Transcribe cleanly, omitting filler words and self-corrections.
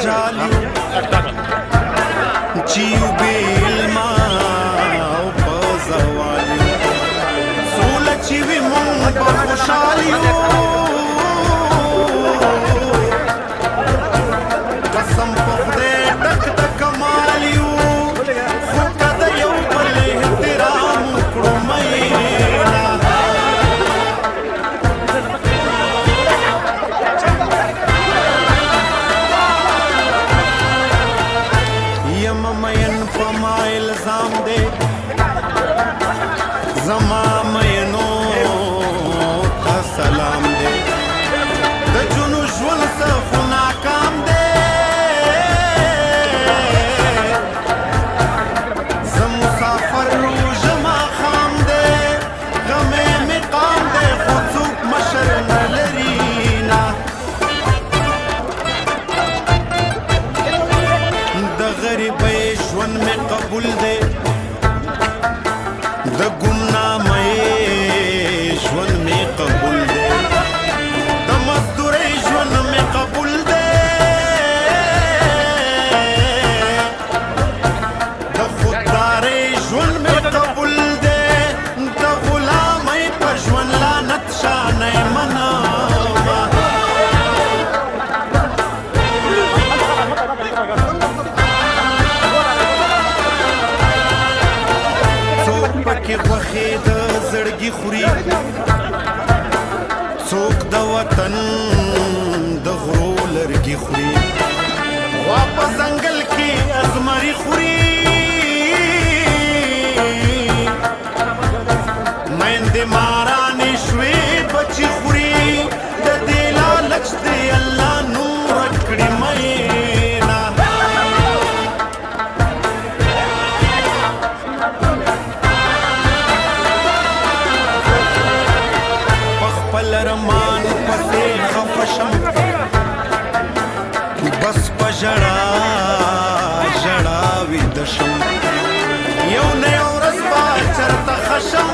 جالیو چې یو بې علمه او په زوالیو سوله چې وي مونږ به خوشحال یو قسم په خدای ډک د کمال یو خو که د یو بل احترام وکړو میینه یم مین په ما الزام دی زما مینو ته سلام دی د جنو ژوند څه خو ناکام دی زه مسافر روژه ماښام دی غمې مې قام دی خو څوک مشر نه لري نه د غریبۍ ژوند مې قبول دی د ګمنامۍ ژوند مې قبول دی د مزدورۍ ژوند مې قبول دی د خوددارۍ ژوند مې قبول دی د غلامۍ په ژوند لعنت شانۍ منمه پکې غوښې د زړګي خوري څوک د وطن د غرو لرګي خوري غوا په ځنګل کې ازمري خوري میندې مارانې شوې بچي خوري د دې لالچ دی الله نور کړي میینه لرمان پسې خفه شم بس په ژړا ژړا ویده شم یو نه یو ورځ به چېرته ښه شم